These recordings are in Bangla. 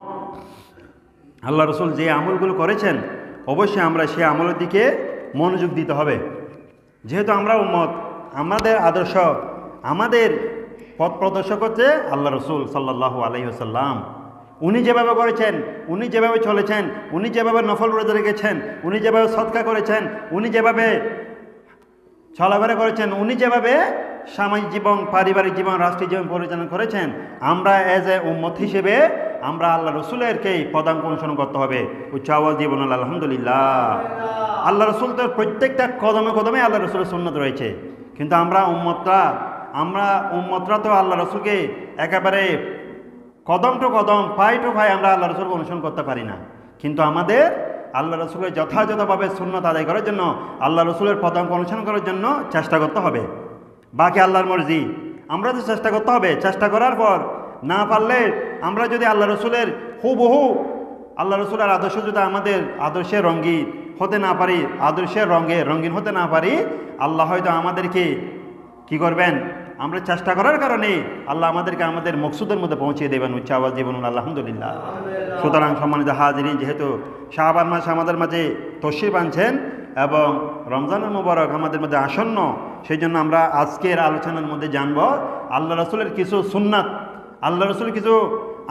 আল্লাহ রসুল যে আমলগুলো করেছেন অবশ্যই আমরা সেই আমলের দিকে মনোযোগ দিতে হবে। যেহেতু আমরা উম্মত, আমাদের আদর্শ, আমাদের পথ প্রদর্শক হচ্ছে আল্লাহ রসুল সাল্লাল্লাহু আলাইহি ওয়াসাল্লাম। উনি যেভাবে করেছেন, উনি যেভাবে চলেছেন, উনি যেভাবে নফল রোজা রেখেছেন, উনি যেভাবে সদকা করেছেন, উনি যেভাবে চলাফেরা করেছেন, উনি যেভাবে সামাজিক জীবন, পারিবারিক জীবন, রাষ্ট্রীয় জীবন পরিচালনা করেছেন, আমরা এজ এ উম্মত হিসেবে আমরা আল্লাহ রসুলেরকেই পদাঙ্ক অনুসরণ করতে হবে। উচ্চ আওয়াজ দিয়ে বলুন আলহামদুলিল্লাহ। আল্লাহ রসুল তো প্রত্যেকটা কদমে কদমে আল্লাহ রসুলের সুন্নত রয়েছে, কিন্তু আমরা উম্মতরা তো আল্লাহ রসুলকে একেবারে কদম টু কদম, পাই টু পাই আমরা আল্লাহ রসুলকে অনুসরণ করতে পারি না। কিন্তু আমাদের আল্লাহ রসুলের যথাযথভাবে সুন্নত আদায় করার জন্য, আল্লাহ রসুলের পদাঙ্ক অনুসরণ করার জন্য চেষ্টা করতে হবে। বাকি আল্লাহর মর্জি, আমরা তো চেষ্টা করতে হবে। চেষ্টা করার পর না পারলে আমরা যদি আল্লাহ রসুলের হুবহু আল্লাহ রসুলের আদর্শ যদি আমাদের আদর্শের রঙ্গি হতে না পারি, আদর্শের রঙিন হতে না পারি, আল্লাহ হয়তো আমাদেরকে কি করবেন, আমরা চেষ্টা করার কারণে আল্লাহ আমাদেরকে আমাদের মকসুদের মধ্যে পৌঁছে দেবেন। উচ্চ আওয়াজ দিয়ে বলুন আলহামদুলিল্লাহ। সুতরাং সম্মানিত হাজিরিন, যেহেতু শাবান মাস আমাদের মাঝে তশরিফ আনছেন এবং রমজানের মুবারক আমাদের মধ্যে আসন্ন, সেই জন্য আমরা আজকের আলোচনার মধ্যে জানব আল্লাহ রসুলের কিছু সুন্নাত, আল্লাহ রসুলের কিছু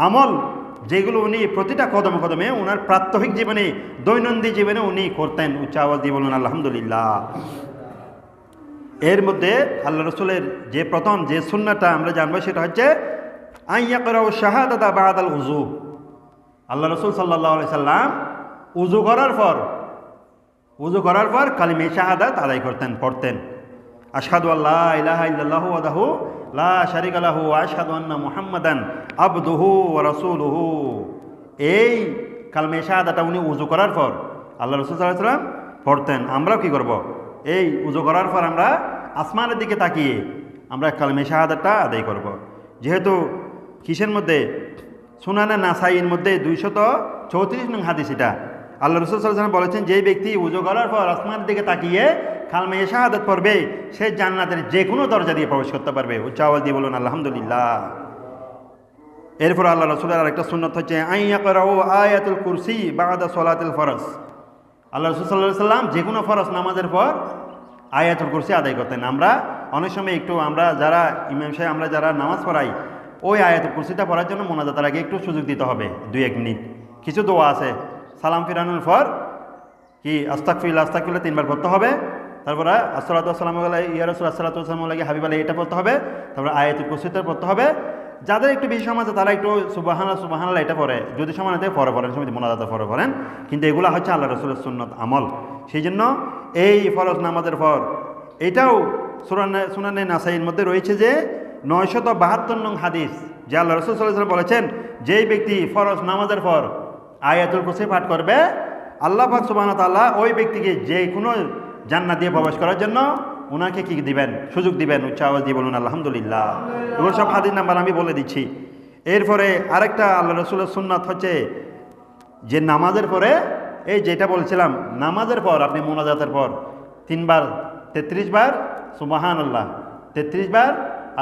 আমল, যেগুলো উনি প্রতিটা কদমে কদমে ওনার প্রাত্যহিক জীবনে, দৈনন্দিন জীবনে উনি করতেন। উচ্চ আওয়াজ দিয়ে বলুন আলহামদুলিল্লাহ। এর মধ্যে আল্লাহ রসুলের যে প্রথম যে সুন্নাতটা আমরা জানবো সেটা হচ্ছে আইয়াকরাউ শাহাদাতা বাদাল উযু। আল্লাহ রসুল সাল্লাল্লাহু আলাইহি সাল্লাম উযু করার পর কালিমে শাহাদাত আদায় পড়তেন। আশহাদু আল্লা ইলাহা ইল্লাল্লাহু ওয়াহদাহু লা শারীকা লাহু ওয়া আশহাদু আন্না মুহাম্মাদান আবদুহু ওয়া রাসূলুহু। এই কালিমে শাহাদাতটা উনি উযু করার পর আল্লাহ রসুল সাল্লাল্লাহু আলাইহি সাল্লাম পড়তেন। আমরাও কি করব, এই উযু করার পর আমরা আসমানের দিকে তাকিয়ে আমরা কালিমে শাহাদাতটা আদায় করব। যেহেতু কিসের মধ্যে, সুনানে নাসাইর মধ্যে 234 নং হাদিস, এটা আল্লাহ রসুল সাল্লাল্লাহু আলাইহি ওয়াসাল্লাম বলেছেন, যেই ব্যক্তি উযু করার পর আসমানের দিকে তাকিয়ে কালিমে শাহাদাত পড়বে, সে জান্নাতের যে কোনো দরজা দিয়ে প্রবেশ করতে পারবে। উচ্চ আওয়াজ দিয়ে বলুন আলহামদুলিল্লাহ। এরপর আল্লাহ রসুলের আরেকটা সুন্নাত হচ্ছে আইয়াকরাউ আয়াতুল কুরসি বাদা সলাতিল ফরজ। আল্লাহ রসুল সাল্লাল্লাহু আলাইহি ওয়াসাল্লাম যে কোনো ফরজ নামাজের পর আয়াতুল কুরসি আদায় করতেন। আমরা অনেক সময় একটু আমরা যারা ইমাম সাহেব, আমরা যারা নামাজ পড়াই, ওই আয়াতুল কুরসিটা পড়ার জন্য মোনাজাতের আগে একটু সুযোগ দিতে হবে, 2-1 মিনিট। কিছু দোয়া আছে, সালাম ফিরানোর পর কি আস্তাগফিরুল্লাহ 3বার পড়তে হবে, তারপরে আসসালাতু ওয়াসসালামু আলা ইয়া রাসূল আসসালাতু ওয়াসসালামু আলাইহি হাবিব আলাইহি এটা পড়তে হবে, তারপরে আয়াতুল কুরসিটা পড়তে হবে। যাদের একটু বেশি সময় আছে তারা একটু সুবহানাল্লাহ এটা পড়ে, যদি সময় না থাকে পরে পড়েন, সময় মোনাজাতে পরে পড়েন। কিন্তু এগুলো হচ্ছে আল্লাহ রসুলের সুন্নত আমল। সেই জন্য এই ফরজ নামাজের পর, এটাও সুনানে নাসাইর মধ্যে রয়েছে যে 972 নং হাদিস, যে আল্লাহ রসুল সাল্লাল্লাহু আলাইহি ওয়াসাল্লাম বলেছেন, যেই ব্যক্তি ফরজ নামাজের পর আয়াতুল কুরসি পাঠ করবে, আল্লাহ পাক সুবহানাহু ওয়া তাআলা ওই ব্যক্তিকে যে কোনো জান্নাত দিয়ে প্রবেশ করার জন্য ওনাকে কি দিবেন, সুযোগ দিবেন। উচ্চ আওয়াজ দিয়ে বলুন আলহামদুলিল্লাহ। এগুলো সব হাদিস নাম্বার আমি বলে দিচ্ছি। এরপরে আরেকটা আল্লাহ রসুলের সুন্নাত হচ্ছে যে নামাজের পরে, এই যেটা বলছিলাম, নামাজের পর আপনি মোনাজাতের পর 3বার 33 বার সুবহানাল্লাহ, 33 বার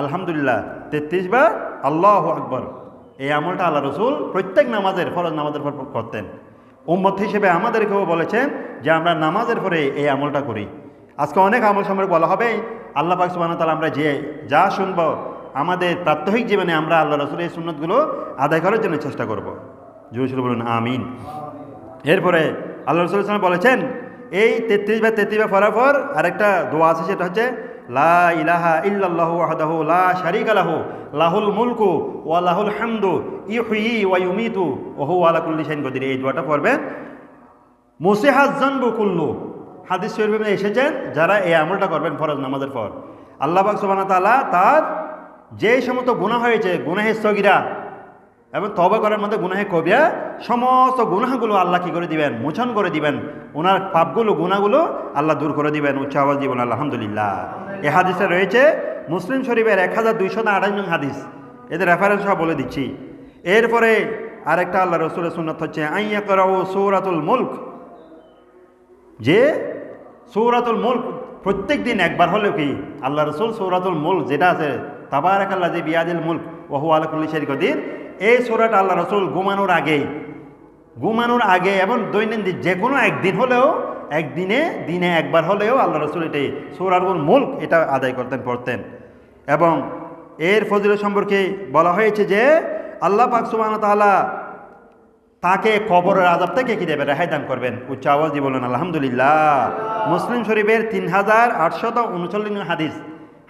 আলহামদুলিল্লাহ, 33 বার আল্লাহু আকবার। এই আমলটা আল্লাহ রসুল প্রত্যেক নামাজের, ফরজ নামাজের পর করতেন। উম্মত হিসেবে আমাদেরকেও বলেছেন যে আমরা নামাজের পরে এই আমলটা করি। আজকে অনেক আমল সম্পর্কে বলা হবে, আল্লাহ পাক সুবহানাহু ওয়া তাআলা আমরা যা শুনব আমাদের প্রাত্যহিক জীবনে আমরা আল্লাহ রসুলের এই সুন্নতগুলো আদায় করার জন্য চেষ্টা করব। জোরে বলুন আমিন। এরপরে আল্লাহ রসুল সাল্লাল্লাহু আলাইহি ওয়াসাল্লাম বলেছেন, এই 33 বার পড়ার পর আরেকটা দোয়া আছে, সেটা হচ্ছে লা ইলাহা ইল্লাল্লাহু ওয়াহদাহু লা শারীকা লাহু লাহুল মুলকু ওয়া লাহুল হামদু ইহয়ি ওয়া ইউমিতু ওয়া হুয়া আলা কুল্লি শাইইন কাদির। এই দোয়াটা পড়বেন। মুসিহাজ যানবু কুল্লু, হাদিস শরীফে এসেছেন, যারা এই আমলটা করবেন ফরজ নামাজের পর, আল্লাহ পাক সুবহানাহু ওয়া তাআলা তার যে সমস্ত গুনাহ হয়েছে, গুনাহে সগীরা এবং তওবা করার মধ্যে গুনাহে কবিরা, সমস্ত গুনাহগুলো আল্লাহ কি করে দিবেন, মোচন করে দিবেন। ওনার পাপগুলো, গুনাহগুলো আল্লাহ দূর করে দিবেন। উচ্চ আওয়াজ দিয়ে বলুন আলহামদুলিল্লাহ। এই হাদিসে রয়েছে মুসলিম শরীফের 1228 নং হাদিস, এদের রেফারেন্স সব বলে দিচ্ছি। এরপরে আরেকটা আল্লাহ রসুলের সুন্নাত হচ্ছে আইয়াকরাউ সূরাতুল মুলক, যে সূরাতুল মুলক প্রত্যেক দিন একবার হলেও কি আল্লাহ রসুল সূরাতুল মুলক যেটা আছে, তাবারাকাল্লাযী বিয়াদিল মুলক ওয়া হুয়া আলা কুল্লি শাইইন কাদির, এই সূরাটা আল্লাহ রাসূল ঘুমানোর আগে এবং দৈনন্দিন যে কোনো একদিন হলেও দিনে একবার হলেও আল্লাহ রাসূল এটাই সূরাতুল মুলক এটা আদায় পড়তেন। এবং এর ফজিলত সম্পর্কে বলা হয়েছে যে আল্লাহ পাক সুবহানাহু ওয়া তাআলা তাকে কবরের আযাব থেকে কি দেবে, রেহাই দান করবেন। উচ্চ আওয়াজ দিয়ে বলুন আলহামদুলিল্লাহ। মুসলিম শরীফের 3839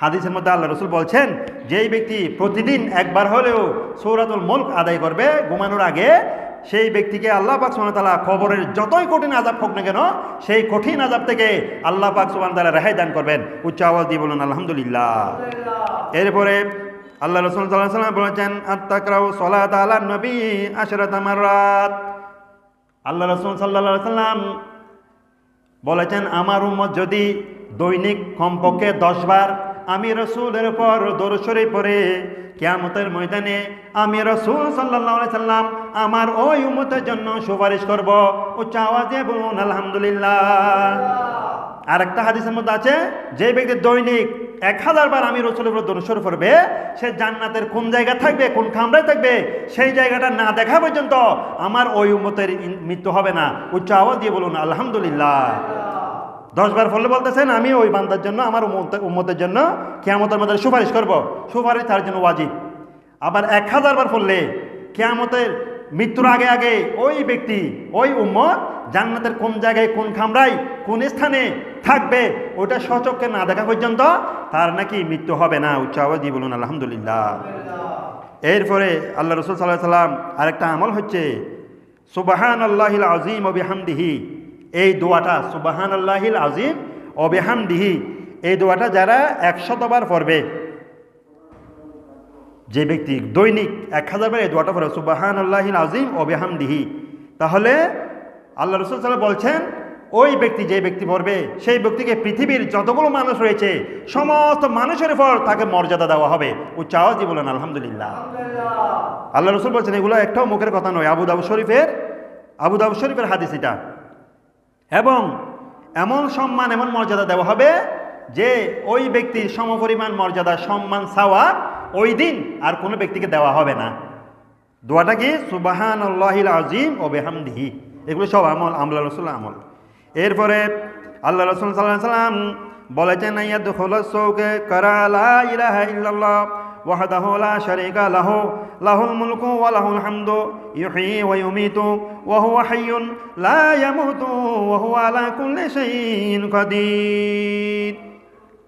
হাদিসের মধ্যে আল্লাহ রাসূল বলছেন, যেই ব্যক্তি প্রতিদিন একবার হলেও সূরাতুল মুলক আদায় করবে ঘুমানোর আগে, সেই ব্যক্তিকে আল্লাহ পাক সুবহানাহু ওয়া তাআলা কবরের যতই কঠিন আযাব হোক না কেন সেই কঠিন আযাব থেকে আল্লাহ পাক সুবহানাহু ওয়া তাআলা রেহাই দান করবেন। উচ্চ আওয়াজ দিয়ে বলুন আলহামদুলিল্লাহ। এরপরে আল্লাহ রাসূল সাল্লাল্লাহু আলাইহি ওয়াসাল্লাম বলেছেন, আত্তাকরাউ সালাত আলান নবী আশরাতা মাররাত। আল্লাহ রাসূল সাল্লাল্লাহু আলাইহি ওয়াসাল্লাম বলেছেন, আমার উম্মত যদি দৈনিক কমপক্ষে 10 বার আমি রাসূলের উপর দরুদ শরীফ পড়ে, কিয়ামতের ময়দানে আমি রাসূল সাল্লাল্লাহু আলাইহি সাল্লাম আমার ওই উম্মতের জন্য সুপারিশ করব। উচ্চ আওয়াজে বলুন আলহামদুলিল্লাহ। আরেকটা হাদিসের মধ্যে আছে, যে ব্যক্তি দৈনিক 1000 বার আমি রাসূলের উপর দরুদ শরীফ পড়বে, সে জান্নাতের কোন জায়গা থাকবে, কোন কামরায় থাকবে, সেই জায়গাটা না দেখা পর্যন্ত আমার ওই উম্মতের মৃত্যু হবে না। উচ্চ আওয়াজ দিয়ে বলুন আলহামদুলিল্লাহ। 10 বার পড়লে বলতেছেন আমি ওই বান্দার জন্য, আমার উম্মতের জন্য কিয়ামতের মধ্যে সুপারিশ করব। সুপারিশ তার জন্য ওয়াজিব। আবার 1000 বার পড়লে কিয়ামতের মৃত্যুর আগে ওই ব্যক্তি, ওই উম্মত জান্নাতের কোন জায়গায়, কোন কামরায়, কোন স্থানে থাকবে, ওটা স্বচক্ষে না দেখা পর্যন্ত তার নাকি মৃত্যু হবে না। উচ্চ আওয়াজ দিয়ে বলুন আলহামদুলিল্লাহ। এরপরে আল্লাহ রাসূল সাল্লাল্লাহু আলাইহি ওয়াসাল্লাম আরেকটা আমল হচ্ছে সুবহানাল্লাহিল আযীম ওয়া বিহামদিহি। এই দোয়াটা সুবহানাল্লাহিল আযীম ওয়া বিহামদিহি, এই দোয়াটা যারা 100 বার পড়বে, যে ব্যক্তি দৈনিক 1000 বার এই দোয়াটা পড়ে সুবহানাল্লাহিল আযীম ওয়া বিহামদিহি, তাহলে আল্লাহ রাসূল সাল্লাল্লাহু আলাইহি ওয়াসাল্লাম বলছেন ওই ব্যক্তি, যে ব্যক্তি পড়বে, সেই ব্যক্তিকে পৃথিবীর যতগুলো মানুষ রয়েছে সমস্ত মানুষের উপর তাকে মর্যাদা দেওয়া হবে। উচ্চ আওয়াজ দিয়ে বলেন আলহামদুলিল্লাহ। আল্লাহ রাসূল বলছেন, এগুলো একটাও মুখের কথা নয়, আবু দাউদ শরীফের হাদিস এটা। এবং এমন সম্মান, এমন মর্যাদা দেওয়া হবে যে ওই ব্যক্তির সমপরিমাণ মর্যাদা, সম্মান, সাওয়াব ওই দিন আর কোনো ব্যক্তিকে দেওয়া হবে না। দোয়াটা কি? সুবহানাল্লাহিল আযীম ওয়া বিহামদিহি। এগুলো সব আমল, আল্লাহ রাসূলের আমল। এরপরে আল্লাহ রাসূল সাল্লাল্লাহু আলাইহি ওয়াসাল্লাম বলেছেন, ইয়াদখুলুস সৌকে কারা লা ইলাহা ইল্লাল্লাহ ওয়াহদাহু লা শারীকা লাহু লাহুল মুলকু ওয়া লাহুল হামদু ইউহয়ী ওয়া ইউমীতু ওয়া হুয়া হাইয়্যুন লা ইয়ামুতু ওয়া হুয়া আলা কুল্লি শাইইন কাদির।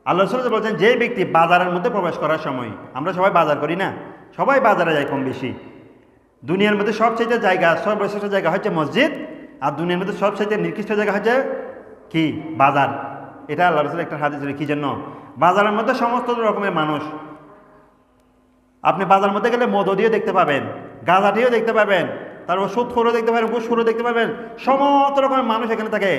আল্লাহ রাসূল বলেছেন, যে ব্যক্তি বাজারের মধ্যে প্রবেশ করার সময়, আমরা সবাই বাজার করি না, সবাই বাজারে যাই কম বেশি। দুনিয়ার মধ্যে সবচেয়ে জায়গা, সর্বশ্রেষ্ঠ জায়গা হচ্ছে মসজিদ, আর দুনিয়ার মধ্যে সবচেয়ে নিকৃষ্ট জায়গা হচ্ছে কি? বাজার। এটা আল্লাহ রাসূলের একটা হাদিস। কি জন্য? বাজারের মধ্যে সমস্ত রকমের মানুষ। আপনি বাজারের মধ্যে গেলে মদদিও দেখতে পাবেন, গাঁজাটিও দেখতে পাবেন, তারপর সুদখোরও দেখতে পাবেন, ঘুষখোরও দেখতে পাবেন, সমস্ত রকমের মানুষ এখানে থাকে।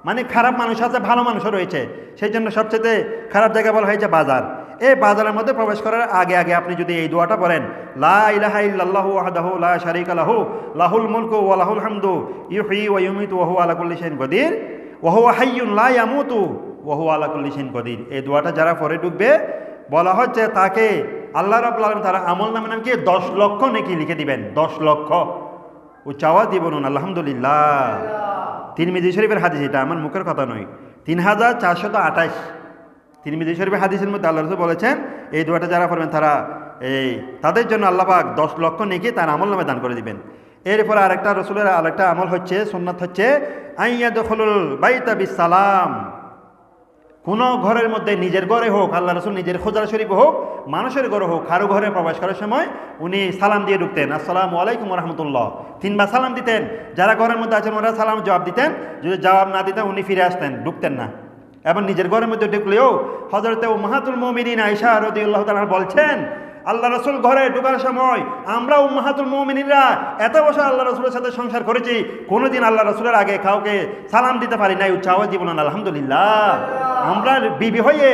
মানে খারাপ মানুষ আছে, ভালো মানুষও রয়েছে। সেই জন্য সবচেয়ে খারাপ জায়গা বলা হয়েছে বাজার। এই বাজারের মধ্যে প্রবেশ করার আগে আপনি যদি এই দোয়াটা পড়েন, লা ইলাহা ইল্লাল্লাহু ওয়াহদাহু লা শারীকা লাহু লাহুল মুলকু ওয়া লাহুল হামদু ইউহয়ী ওয়া ইউমীতু ওয়া হুয়া আলা কুল্লি শাইইন কাদির ওয়া হুয়া হাইয়্যুন লা ইয়ামুতু ওয়া হুয়া আলা কুল্লি শাইইন কাদির, এই দোয়াটা যারা পড়ে ঢুকবে, বলা হচ্ছে তাকে আল্লাহ রাব্বুল আলামিন তার আমল নামে নামকে 10 লক্ষ নেকি লিখে দিবেন। 10 লক্ষ। উচ্চ আওয়াজ দিয়ে বলুন আলহামদুলিল্লাহ। তিরমিজি শরীফের হাদিস, এটা আমার মুখের কথা নয়। 3428 তিরমিজি শরীফের হাদিসের মধ্যে আল্লাহ রাসূল বলেছেন, এই দোয়াটা যারা পড়বেন তারা তাদের জন্য আল্লাহ পাক 10 লক্ষ নেকি তার আমল নামে দান করে দিবেন। এরপর আরেকটা রাসূলের আরেকটা আমল হচ্ছে, সুন্নাত হচ্ছে আইয়াদখুলুল বাইতা বিসালাম। কোনো ঘরের মধ্যে, নিজের ঘরে হোক, আল্লাহ রাসূল নিজের খুজরা শরীফ হোক, মানুষের ঘরে হোক, কারো ঘরে প্রবেশ করার সময় উনি সালাম দিয়ে ঢুকতেন। আসসালামু আলাইকুম ওয়া রাহমাতুল্লাহ 3 বার সালাম দিতেন। যারা ঘরের মধ্যে আছেন ওরা সালাম জবাব দিতেন, যদি জবাব না দিতেন উনি ফিরে আসতেন, ঢুকতেন না। এবং নিজের ঘরের মধ্যে ঢুকলেও হযরতে উম্মাহাতুল মুমিনিন আয়েশা রাদিয়াল্লাহু তাআলা বলছেন, আল্লাহ রাসূল ঘরে ঢোকার সময় আমরা উম্মাহাতুল মুমিনিনরা এত বছর আল্লাহ রাসূলের সাথে সংসার করেছি, কোনোদিন আল্লাহ রাসূলের আগে কাউকে সালাম দিতে পারি নাই। উচ্চ আওয়াজ দিয়ে বলুন আলহামদুলিল্লাহ। আমরা বিবি হয়ে,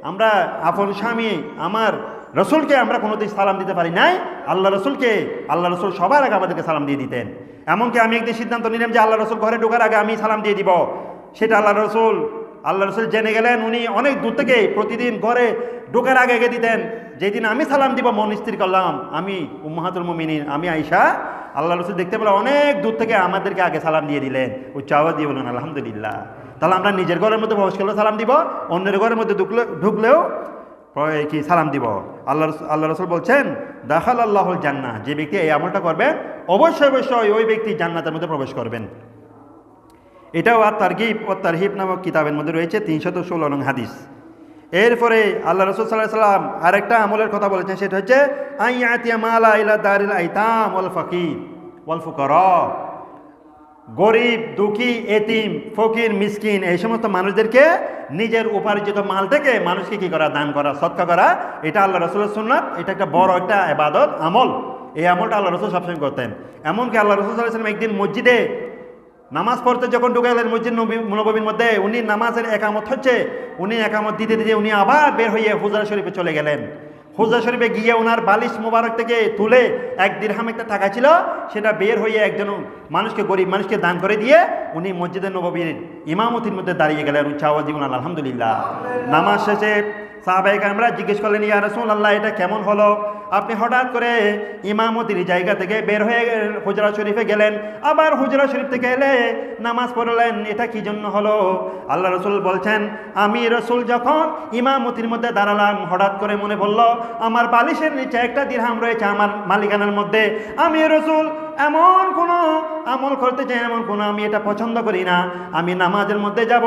আমরা আপন স্বামী আমার রসুলকে আমরা কোনোদিন সালাম দিতে পারি নাই। আল্লাহ রসুল সবার আগে আমাদেরকে সালাম দিয়ে দিতেন। এমনকি আমি একদিন সিদ্ধান্ত নিলাম যে আল্লাহ রসুল ঘরে ঢোকার আগে আমি সালাম দিয়ে দিব। সেটা আল্লাহ রসুল আল্লাহ রসুল জেনে গেলেন, উনি অনেক দূর থেকে প্রতিদিন ঘরে ঢোকার আগে আগে দিতেন। যেদিন আমি সালাম দিব মন স্থির করলাম, আমি উম্মাহাতুল মুমিনিন, আমি আয়েশা, আল্লাহ রসুল দেখতে পেলে অনেক দূর থেকে আমাদেরকে আগে সালাম দিয়ে দিলেন, উচ্চ আওয়াজ দিয়ে বলুন আলহামদুলিল্লাহ। তাহলে আমরা নিজের ঘরের মধ্যে প্রবেশ করলেও সালাম দিব, অন্যের ঘরের মধ্যে ঢুকলেও কি সালাম দিব। আল্লাহ রসুল বলছেন দাখাল আল্লাহুল জান্নাহ, যে ব্যক্তি এই আমলটা করবেন অবশ্যই অবশ্যই ওই ব্যক্তি জান্নাতের মধ্যে প্রবেশ করবেন। এটাও তারগিব ও তারহিব নামক কিতাবের মধ্যে রয়েছে 316 নং হাদিস। এরপরে আল্লাহ রসুল সাল্লাল্লাহু আলাইহি সাল্লাম আরেকটা আমলের কথা বলেছেন, সেটা হচ্ছে আইয়াতিয়া মালা ইলা দারিল আইতাম ওয়াল ফাকির ওয়াল ফুকারা। গরিব, দুঃখী, এতিম, ফকির, মিসকিন এই সমস্ত মানুষদেরকে নিজের উপার্জিত মাল থেকে মানুষকে কি করা, দান করা, সদকা করা। এটা আল্লাহ রসুলের সুন্নাত, এটা একটা বড় একটা ইবাদত আমল। এই আমলটা আল্লাহ রসুল সবসময় করতেন। এমনকি আল্লাহ রসুল সাল্লাল্লাহু আলাইহি ওয়াসাল্লাম একদিন মসজিদে নামাজ পড়তে যখন ঢুকে গেলেন মসজিদ নববীর মধ্যে, উনি নামাজের একামত হচ্ছে, উনি একামত দিতে দিতে উনি আবার বের হয়ে হুজরা শরীফে চলে গেলেন। হুজরা শরীফে গিয়ে ওনার বালিশ মোবারক থেকে তুলে 1 দিরহাম একটা টাকা ছিল, সেটা বের হয়ে একজন মানুষকে, গরিব মানুষকে দান করে দিয়ে উনি মসজিদে নববীর ইমামতির মধ্যে দাঁড়িয়ে গেলেন, উচ্চ আওয়াজ দিয়ে বলুন আলহামদুলিল্লাহ। নামাজ শেষে সাহাবায়ে কেরামরা জিজ্ঞেস করলেন, ইয়া রাসূলুল্লাহ, এটা কেমন হলো? আপনি হঠাৎ করে ইমামতির জায়গা থেকে বের হয়ে হুজরা শরীফে গেলেন, আবার হুজরা শরীফ থেকে এলে নামাজ পড়লেন, এটা কি জন্য হলো? আল্লাহ রসুল বলছেন, আমি রসুল যখন ইমামতির মধ্যে দাঁড়ালাম, হঠাৎ করে মনে পড়ল আমার বালিশের নিচে 1 দিরহাম রয়েছে আমার মালিকানার মধ্যে। আমি রসুল এমন কোনো আমল করতে চাই, এমন কোনো আমি এটা পছন্দ করি না। আমি নামাজের মধ্যে যাব,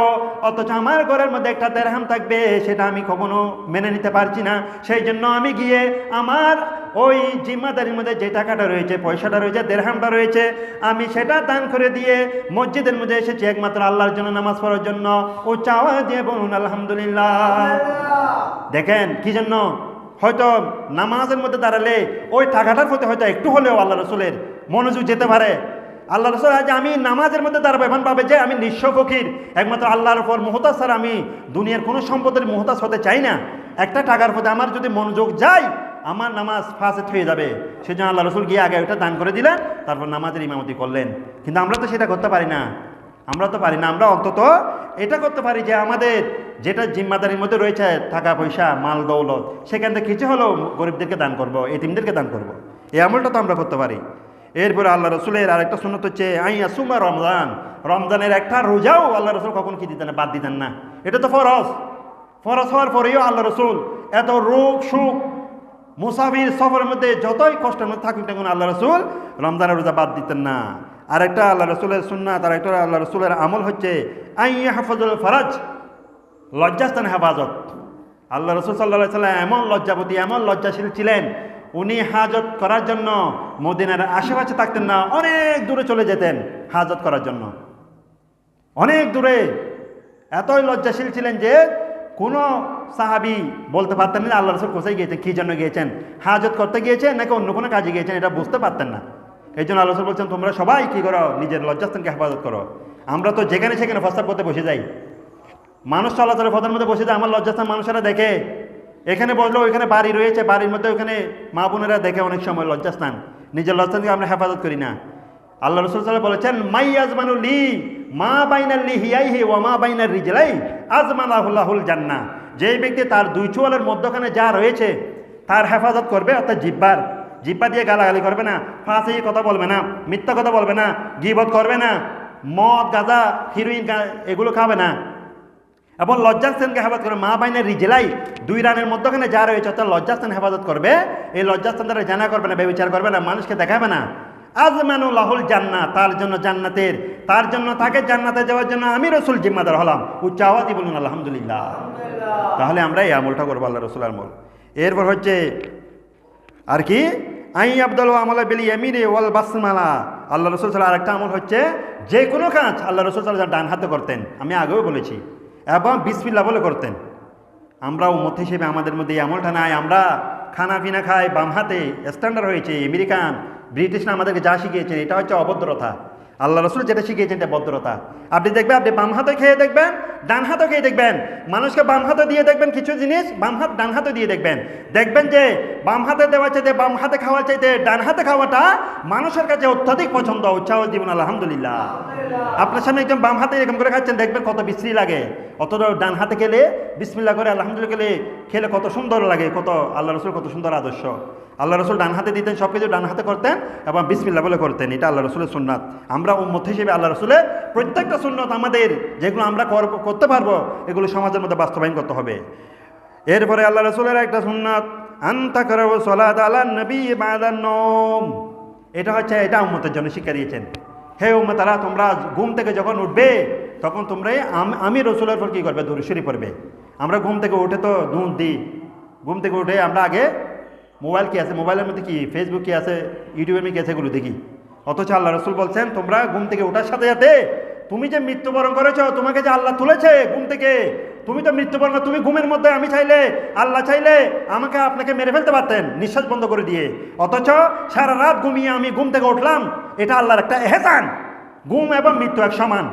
অথচ আমার ঘরের মধ্যে 1 দিরহাম থাকবে, সেটা আমি কখনো মেনে নিতে পারছি না। সেই জন্য আমি গিয়ে আমার ওই জিম্মাদারির মধ্যে যে টাকাটা রয়েছে, পয়সাটা রয়েছে, দিরহামটা রয়েছে, আমি সেটা দান করে দিয়ে মসজিদের মধ্যে এসেছি একমাত্র আল্লাহর জন্য, নামাজ পড়ার জন্য। ও চাওয়া দিয়ে বলুন আলহামদুলিল্লাহ। দেখেন কি জন্য? হয়তো নামাজের মধ্যে দাঁড়ালে ওই টাকাটার প্রতি হয়তো একটু হলেও আল্লাহ রসুলের মনোযোগ যেতে পারে। আল্লাহ রসুল আজ আমি নামাজের মধ্যে দাঁড়াবো, এমন ভাবে যে আমি নিঃস্ব ফকির, একমাত্র আল্লাহর উপর মুহতাজ ছাড়া আমি দুনিয়ার কোনো সম্পদের মুহতাজ হতে চাই না। একটা টাকার প্রতি আমার যদি মনোযোগ যায়, আমার নামাজ ফাসেদ হয়ে যাবে। সেজন্য আল্লাহ রসুল গিয়ে আগে ওটা দান করে দিলেন, তারপর নামাজের ইমামতি করলেন। কিন্তু আমরা তো সেটা করতে পারি না, আমরা অন্তত এটা করতে পারি যে আমাদের যেটা জিম্মাদারির মধ্যে রয়েছে, টাকা পয়সা, মাল দৌলত, সেখান থেকে কিছু হলেও গরিবদেরকে দান করব, এতিমদেরকে দান করব। এই আমলটা তো আমরা করতে পারি। এরপরে আল্লাহ রসুলের আরেকটা সুন্নত হচ্ছে আইয়াসুমা রমজান। রমজানের একটা রোজাও আল্লাহ রসুল কখন কি দিতেন না, বাদ দিতেন না। এটা তো ফরজ হওয়ার পরেও আল্লাহ রসুল এত রোগ সুখ, মুসাফির সফরের মধ্যে যতই কষ্টের মধ্যে থাকুক না কেন, আল্লাহ রসুল রমজানের রোজা বাদ দিতেন না। আরেকটা আল্লাহ রসুলের সুন্নাত, আর একটা আল্লাহ রসুলের আমল হচ্ছে আইয়াহফাজুল ফরাজ, লজ্জাস্থান হেফাজত। আল্লাহ রসুল সাল্লাল্লাহু আলাইহি ওয়াসাল্লাম এমন লজ্জাপতি, এমন লজ্জাশীল ছিলেন, উনি হাজত করার জন্য মদিনার আশেপাশে থাকতেন না, অনেক দূরে চলে যেতেন হাজত করার জন্য, অনেক দূরে। এতই লজ্জাশীল ছিলেন যে কোনো সাহাবি বলতে পারতেন না আল্লাহ রসুল কোথায় গিয়েছেন, কী জন্য গিয়েছেন, হাজত করতে গিয়েছেন নাকি অন্য কোনো কাজে গিয়েছেন, এটা বুঝতে পারতেন না। এই জন্য আল্লাহ রসুল বলছেন, তোমরা সবাই কী করো, নিজের লজ্জাস্থানকে হেফাজত করো। আমরা তো যেখানে সেখানে প্রস্তাব করতে বসে যাই, মানুষ চলাচলের পথের মধ্যে বসে যায়, আমার লজ্জাস্থান মানুষেরা দেখে, এখানে বসলেও ওইখানে বাড়ি রয়েছে, বাড়ির মধ্যে ওখানে মা বোনেরা দেখে অনেক সময় লজ্জাস্থান, নিজের লজ্জাস্থানকে আমরা হেফাজত করি না। আল্লাহ রসুল সাল্লাল্লাহু আলাইহি ওয়াসাল্লাম বলেছেন, মাই আজমানু লি মা বাইনাল লিহিয়াইহি ওয়া মা বাইনার রিজলাই আজমানাহুল জান্নাহ। যেই ব্যক্তি তার 2 চোয়ালের মধ্যখানে যা রয়েছে তার হেফাজত করবে, অর্থাৎ জিব্বা দিয়ে গালাগালি করবে না, ফাঁসি কথা বলবে না, মিথ্যা কথা বলবে না, গীবত করবে না, মদ, গাঁজা, হিরোইন এগুলো খাবে না, এবং লজ্জাস্থানকে হেফাজত করবে। মা বাইনের রিজলাই, 2 রানের মধ্যখানে যা রয়েছে অর্থাৎ লজ্জাস্থান হেফাজত করবে। এই লজ্জাস্থান দ্বারা জানা করবে না, ব্যভিচার করবে না, মানুষকে দেখাবে না। আজমানুল্লাহুল জান্নাহ, তার জন্য জান্নাতের, তার জন্য তাকে জান্নাতে যাওয়ার জন্য আমি রসুল জিম্মাদার হলাম। উচ্চ আওয়াজে বলুন আলহামদুলিল্লাহ। তাহলে আমরা এই আমলটা করবো, আল্লাহ রসুল আমল। এরপর হচ্ছে আর কি I Abdul Amla bill Yemeni ওয়াল বাসমালা। আল্লাহ রসুল সাল্লাল্লাহু আরেকটা আমল হচ্ছে যে কোনো কাজ আল্লাহ রসুল সাল্লাল্লাহু ডান হাতে করতেন, আমি আগেও বলেছি, এবং বিসমিল্লাহ বলে করতেন। আমরা উম্মত হিসেবে আমাদের মধ্যে এই আমলটা নাই। আমরা খানা পিনা খাই বাম হাতে, স্ট্যান্ডার্ড হয়েছে, আমেরিকান ব্রিটিশরা আমাদেরকে যা শিখিয়েছেন এটা হচ্ছে অভদ্রতা। আল্লাহ রসুল যেটা শিখিয়েছেন এটা ভদ্রতা। আপনি দেখবেন, আপনি বাম হাতে খেয়ে দেখবেন, ডান হাতে খেয়ে দেখবেন, মানুষকে বাম হাতে দিয়ে দেখবেন কিছু জিনিস, ডান হাতে দিয়ে দেখবেন যে বাম হাতে দেওয়া চাইতে, বাম হাতে খাওয়া চাইতে ডান হাতে খাওয়াটা মানুষের কাছে অত্যাধিক পছন্দ। উচ্চাও জীবন আলহামদুলিল্লাহ। আপনার সামনে একদম বাম হাতে এরকম করে খাচ্ছেন, দেখবেন কত বিশ্রী লাগে। অথচ ডান হাতে খেলে বিসমিল্লাহ করে আলহামদুলিল্লাহ খেলে কত সুন্দর লাগে, কত আল্লাহ রসুল কত সুন্দর আদর্শ। আল্লাহ রসুল ডান হাতে দিতেন, সব কিছু ডান হাতে করতেন এবং বিসমিল্লাহ বলে করতেন। এটা আল্লাহ রসুলের সুন্নাত। আমরা উম্মত হিসেবে আল্লাহ রসুলের প্রত্যেকটা সুন্নাত আমাদের যেগুলো আমরা করতে পারবো এগুলো সমাজের মধ্যে বাস্তবায়ন করতে হবে। এরপরে আল্লাহ রসুলের একটা সুন্নাত আনতাকরাউ সালাত আলা নবী বাদান নওম। এটা হচ্ছে, এটা উম্মতের জন্য শিক্ষা দিয়েছেন। হে উম্মতারা, তোমরা ঘুম থেকে যখন উঠবে তখন তোমরা আমি রসুলের পর কী করবে? দরুদ শরীফ পড়বে। আমরা ঘুম থেকে উঠে তো দুধ দিই, ঘুম থেকে উঠে আমরা আগে মোবাইল কি আছে, মোবাইলের মধ্যে কি ফেসবুক কি আছে, ইউটিউবে কি আছে, এগুলো দেখি। অথচ আল্লাহ রসুল বলছেন তোমরা ঘুম থেকে ওঠার সাথে সাথে তুমি যে মৃত্যুবরণ করেছো, তোমাকে যে আল্লাহ তুলেছে ঘুম থেকে, তুমি তো মৃত্যুবরণ, তুমি ঘুমের মধ্যে আমি চাইলে, আল্লাহ চাইলে আমাকে আপনাকে মেরে ফেলতে পারতেন নিঃশ্বাস বন্ধ করে দিয়ে। অথচ সারা রাত ঘুমিয়ে আমি ঘুম থেকে উঠলাম, এটা আল্লাহর একটা এহসান। ঘুম এবং মৃত্যু এক সমান,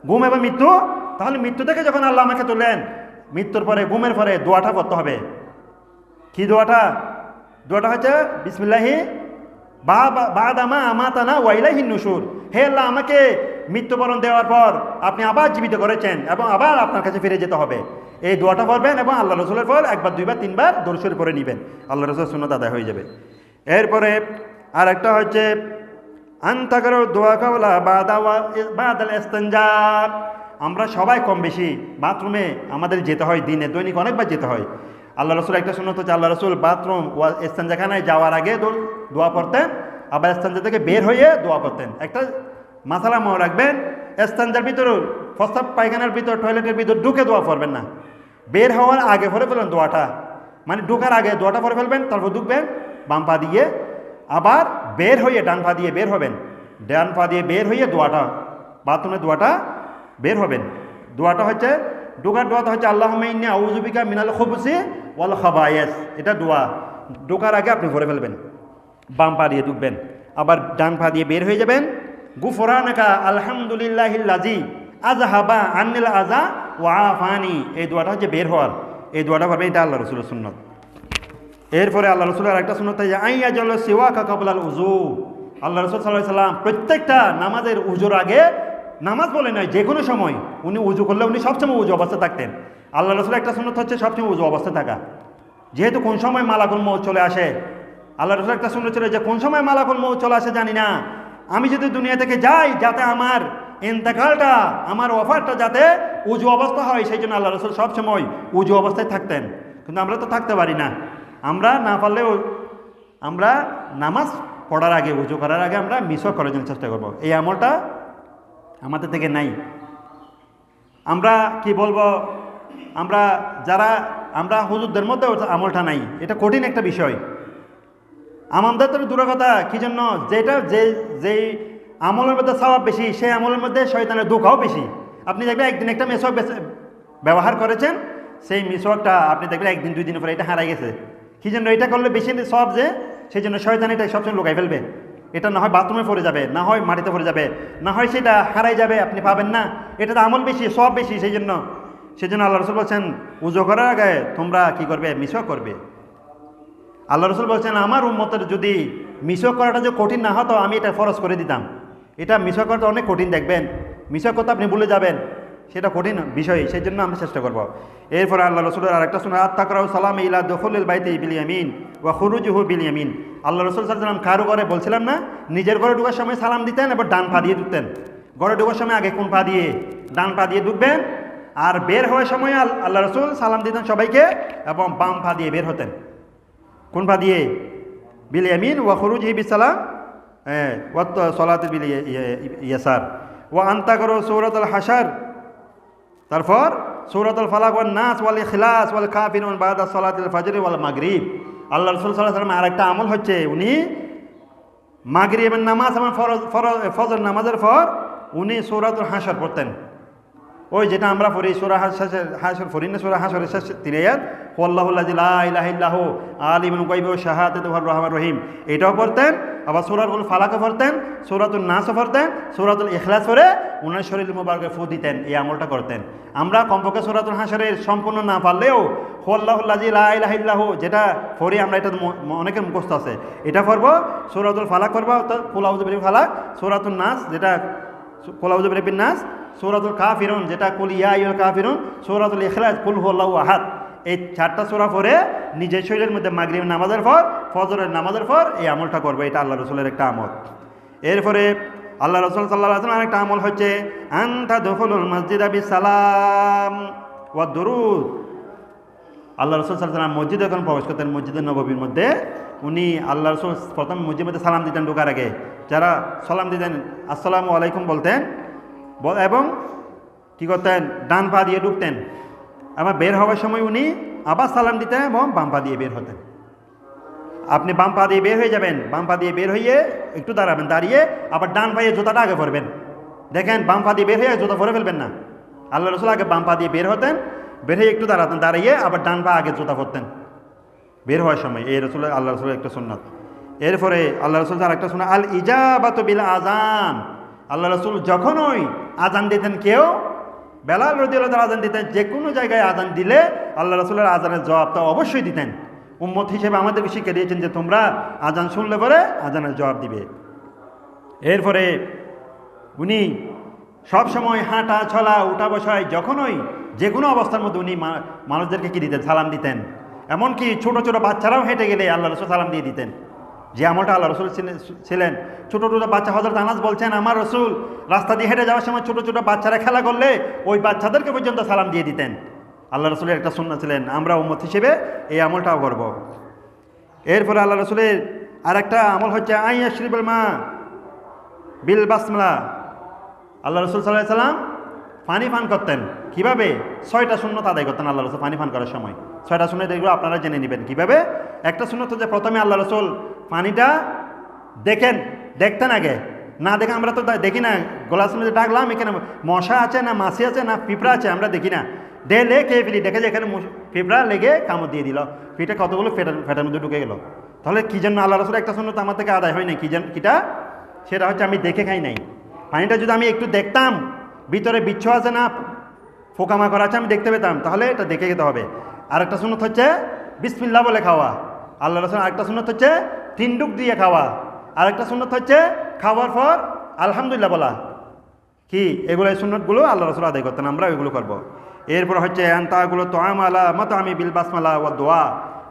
ঘুম এবং মৃত্যু। তাহলে মৃত্যু থেকে যখন আল্লাহ আমাকে তুললেন, মৃত্যুর পরে ঘুমের পরে দোয়াটা করতে হবে। কি দোয়াটা? দোয়াটা হচ্ছে বিসমিল্লাহি বাদামা আমাতানা ওয়া ইলাইহিন নুশুর। হে আল্লাহ, আমাকে মৃত্যুবরণ দেওয়ার পর আপনি আবার জীবিত করেছেন এবং আবার আপনার কাছে ফিরে যেতে হবে। এই দোয়াটা পড়বেন এবং আল্লাহ রসুলের পর একবার, দুইবার, তিনবার দরুদ শরীফ পড়ে নেবেন, আল্লাহ রসুলের সুন্নাত আদায় হয়ে যাবে। এরপরে আর একটা হচ্ছে আনতাকরাউ দোয়া কাওলা বাদাল ইস্তিনজা। আমরা সবাই কম বেশি বাথরুমে আমাদের যেতে হয়, দিনে দৈনিক অনেকবার যেতে হয়। আল্লাহ রসুল একটা সুন্নাত হচ্ছে আল্লাহ রসুল বাথরুম ইস্তিনজাখানায় যাওয়ার আগে দোয়া পড়তেন, আবার ইস্তিনজা থেকে বের হয়ে দোয়া পড়তেন। একটা মাসালা মনে রাখবেন, ইস্তিনজার ভিতর, প্রস্রাব পায়খানার ভিতর, টয়লেটের ভিতর ঢুকে দোয়া পড়বেন না, বের হওয়ার আগে পড়ে ফেলবেন দোয়াটা। মানে ঢোকার আগে দোয়াটা পড়ে ফেলবেন, তারপর ঢুকবেন বাম পা দিয়ে, আবার বের হয়ে ডান পা দিয়ে বের হবেন, ডান পা দিয়ে বের হয়ে দোয়াটা, বাথরুমের দোয়াটা বের হবেন। দোয়াটা হচ্ছে, ঢোকার দোয়াটা হচ্ছে আল্লাহুম্মা ইন্নী আউযু বিকা মিনাল খুবুসি ওয়াল খাবায়েস। এটা দোয়া ঢোকার আগে আপনি পড়ে ফেলবেন, বাম পা দিয়ে ঢুকবেন, আবার ডান পা দিয়ে বের হয়ে যাবেন। গুফরানাকা আলহামদুলিল্লাহিল্লাযী আযহাবা আনিল আযা ওয়া আফানি। এই দোয়াটা হচ্ছে বের হওয়ার, এই দোয়াটা পারবে। এটা আল্লাহ রসুলের সুন্নাত। এরপরে আল্লাহ রসুলের আরেকটা সুন্নাত হচ্ছে আইয়াজল সিওয়াকা কাবলাল উযু। আল্লাহ রসুল সাল্লাল্লাহু আলাইহি সাল্লাম প্রত্যেকটা নামাজের উজুর আগে, নামাজ বলে নয়, যে কোনো সময় উনি উজু করলে উনি সবসময় উজু অবস্থায় থাকতেন। আল্লাহ রসুলের একটা সুন্নাত হচ্ছে সবসময় উজু অবস্থায় থাকা। যেহেতু কোন সময় মালাকুল মউত চলে আসে, আল্লাহ রসুলের একটা সুন্নাত ছিল যে কোন সময় মালাকুল মউত চলে আসে জানি না, আমি যদি দুনিয়া থেকে যাই যাতে আমার ইন্তেকালটা, আমার ওয়াফাতটা যাতে উজু অবস্থা হয়, সেই জন্য আল্লাহ রসুল সবসময় উজু অবস্থায় থাকতেন। কিন্তু আমরা তো থাকতে পারি না, আমরা না পারলেও আমরা নামাজ পড়ার আগে, উজু করার আগে আমরা মিসওয়াক করার জন্য চেষ্টা করব। এই আমলটা আমাদের থেকে নাই। আমরা কি বলবো, আমরা হুজুরদের মধ্যে আমলটা নাই, এটা কঠিন একটা বিষয়। আমাদের তো দূরের কথা, কি জন্য, যেই আমলের মধ্যে সওয়াব বেশি, সেই আমলের মধ্যে শয়তানের দুঃখও বেশি। আপনি দেখবেন একদিন একটা মিসওয়াক ব্যবহার করেছেন, সেই মিসওয়াকটা আপনি দেখবেন একদিন, দুই দিনের পরে এটা হারাই গেছে। কি জন্য? এটা করলে বেশি সওয়াব, যে সেই জন্য শয়তান এটা সবসময় লুকাই ফেলবে। এটা না হয় বাথরুমে পড়ে যাবে, না হয় মাটিতে পড়ে যাবে, না হয় সেটা হারাই যাবে, আপনি পাবেন না। এটাতে আমল বেশি, সওয়াব বেশি। সেই জন্য আল্লাহ রসুল বলছেন উজু করার আগে তোমরা কি করবে? মিসওয়াক করবে। আল্লাহ রসুল বলছেন আমার উম্মতের যদি মিসওয়াক করাটা যে কঠিন না হতো, আমি এটা ফরজ করে দিতাম। এটা মিসওয়াক করাটা অনেক কঠিন, দেখবেন মিসওয়াক করতে আপনি ভুলে যাবেন, সেটা কঠিন বিষয়। সেই জন্য আমরা চেষ্টা করব। এরপরে আল্লাহ রসুলের আরেকটা শুনে আত্তাকরাউ সালাম ইলা দুখুলিল বাইতি বিল ইয়ামিন ওয়া খুরুজুহু বিল ইয়ামিন। আল্লাহ রসুল সাল্লাল্লাহু আলাইহি ওয়াসাল্লাম কারো ঘরে বলছিলাম না, নিজের ঘরে ঢোকার সময় সালাম দিতেন, এবার ডান পা দিয়ে ঢুকতেন। ঘরে ঢোকার সময় আগে কোন পা দিয়ে? ডান পা দিয়ে ঢুকবেন, আর বের হওয়ার সময় আল্লাহ রসুল সালাম দিতেন সবাইকে এবং বাম পা দিয়ে বের হতেন। কোন পা দিয়ে? বিল ইয়ামিন ওয়া খুরুজুহু বিসালাম ওয়া সালাতু বিল ইয়াসার ওয়া আনতাকরাউ সূরাতুল হাশর, তারপর সূরাতুল ফালাক ওয়ান নাস ওয়াল ইখলাস ওয়াল কাফিরুন বাদা সালাতিল ফজর ওয়াল মাগরিব। আল্লাহ রাসূল সাল্লাল্লাহু আলাইহি ওয়াসাল্লাম আরেকটা আমল হচ্ছে, উনি মাগরিবের নামাজ এবং ফজর নামাজের পর উনি সূরাতুল হাশর পড়তেন। ওই যেটা আমরা পড়ি সূরা হাশর পড়ি না, সূরা হাশরের শেষ 3 আয়াত, ওয়াল্লাহুল্লাযী লা ইলাহা ইল্লাহু আলিমুল গায়বি ওয়াশ শাহাদাতি ওয়ার রহমানুর রহিম, এটাও পড়তেন। আবার সূরাতুল ফালাকও পড়তেন, সূরাতুন নাসও পড়তেন, সূরাতুল ইখলাস পড়ে উনার শরীর মুবারকে ফু দিতেন। এই আমলটা করতেন। আমরা কমপক্ষে সূরাতুল হাশরের সম্পূর্ণ না পারলেও ওয়াল্লাহুল্লাযী লা ইলাহা ইল্লাহু যেটা পড়ি আমরা, এটা অনেকের মুখস্থ আছে, এটা পড়ব। সূরাতুল ফালাক পড়ব, কুল আউযু বিরাব্বিল ফালাক, সূরাতুন নাস যেটা কুল আউযু বিরাব্বিন নাস, সূরাতুল কাফিরুন যেটা কুল ইয়া আইয়ুহাল কাফিরুন, সূরাতুল ইখলাস, কুল হুয়াল্লাহু আহাদ, এই 4টা সূরা পড়ে নিজের শরীরের মধ্যে মাগরিব নামাজের পর, ফজরের নামাজের পর এই আমলটা করবে। এটা আল্লাহ রসুলের একটা আমল। এরপরে আল্লাহ রসুল সাল্লাল্লাহু আলাইহি ওয়াসাল্লাম আরেকটা আমল হচ্ছে আনতা দুখুলুল মসজিদা বিসালাম ওয়া দুরুদ। আল্লাহ রসুল সাল্লাল্লাহু আলাইহি ওয়াসাল্লাম মসজিদে যখন প্রবেশ করতেন, মসজিদের নববীর মধ্যে, উনি আল্লাহ রসুল প্রথম মসজিদের মধ্যে সালাম দিতেন ঢোকার আগে। যারা সালাম দিতেন আসসালামু আলাইকুম বলতেন এবং কী করতেন, ডান পা দিয়ে ঢুকতেন। আবার বের হওয়ার সময় উনি আবার সালাম দিতেন এবং বাম পা দিয়ে বের হতেন। আপনি বাম পা দিয়ে বের হয়ে যাবেন, বাম পা দিয়ে বের হয়ে একটু দাঁড়াবেন, দাঁড়িয়ে আবার ডান পায়ে জুতাটা আগে পরবেন। দেখেন বাম পা দিয়ে বের হয়ে জুতা পরে ফেলবেন না। আল্লাহ রসুল আগে বাম পা দিয়ে বের হতেন, বের হয়ে একটু দাঁড়াতেন, দাঁড়িয়ে আবার ডান পা আগে জুতা পরতেন বের হওয়ার সময়। এই রসুলের আল্লাহ রসুলের একটা সুন্নাত। এরপরে আল্লাহ রসুল আর একটা সুন্নাত আল ইজাবাতু বিল আযান। আল্লাহ রসুল যখনই আজান দিতেন, কেউ বেলাল রাদিয়াল্লাহু তাআলা আজান দিতেন, যে কোনো জায়গায় আজান দিলে আল্লাহ রসুলের আজানের জবাবটা অবশ্যই দিতেন। উম্মত হিসেবে আমাদেরকে শিখিয়ে দিয়েছেন যে তোমরা আজান শুনলে পরে আজানের জবাব দিবে। এরপরে উনি সবসময় হাঁটা চলা উঠা বসায় যখনই যে কোনো অবস্থার মধ্যে উনি মানুষদেরকে কী দিতেন, সালাম দিতেন। এমনকি ছোটো ছোটো বাচ্চারাও হেঁটে গেলে আল্লাহ রসুল সালাম দিয়ে দিতেন। যে আমলটা আল্লাহ রসুল ছিলেন। ছোটো ছোটো বাচ্চা, হযরত আনাস বলছেন আমার রসুল রাস্তা দিয়ে হেঁটে যাওয়ার সময় ছোটো ছোটো বাচ্চারা খেলা করলে ওই বাচ্চাদেরকে পর্যন্ত সালাম দিয়ে দিতেন। আল্লাহ রসুলের একটা সুন্নাত ছিলেন, আমরা উম্মত হিসেবে এই আমলটাও করব। এরপরে আল্লাহ রসুলের আর একটা আমল হচ্ছে আইয়াশরিবুল মা বিল বাসমালা। আল্লাহ রসুল সাল্লাল্লাহু আলাইহি সাল্লাম পানি পান করতেন। কীভাবে? 6টা সুন্নত আদায় করতেন আল্লাহ রসুল পানি পান করার সময়। 6টা সুন্নত, এগুলো আপনারা জেনে নেবেন কীভাবে। একটা সুন্নত হচ্ছে প্রথমে আল্লাহ রসুল পানিটা দেখতেন আগে। না দেখে আমরা তো দেখি না, গোলাস মধ্যে ডাকলাম এখানে মশা আছে না মাছি আছে না পিঁপড়া আছে, আমরা দেখি না। ডেলে খেয়ে ফেলি, দেখে যে এখানে পিঁপড়া লেগে কামড় দিয়ে দিল, পিঠে কতগুলো ফেটার মধ্যে ঢুকে গেল। তাহলে কী জন্য আল্লাহ রসুল একটা সুন্নত আমার থেকে আদায় হয় নাই, কিটা সেটা হচ্ছে আমি দেখে খাই নাই। পানিটা যদি আমি একটু দেখতাম ভিতরে বিচ্ছু আছে না পোকামাকড় আছে আমি দেখতে পেতাম, তাহলে এটা দেখে খেতে হবে। আরেকটা সুন্নত হচ্ছে বিসমিল্লাহ বলে খাওয়া। আল্লাহ রসুল আরেকটা সুন্নত হচ্ছে 3 ডুব দিয়ে খাওয়া। আরেকটা সুন্নত হচ্ছে খাওয়ার পর আলহামদুলিল্লাহ বলা। কি এগুলো, এই সুন্নতগুলো আল্লাহ রসুল আদায় করতেন, আমরা এগুলো করবো। এরপর হচ্ছে আনতাগুলো তো আমালা মতো আমি বিল বাসমালা ও দোয়া।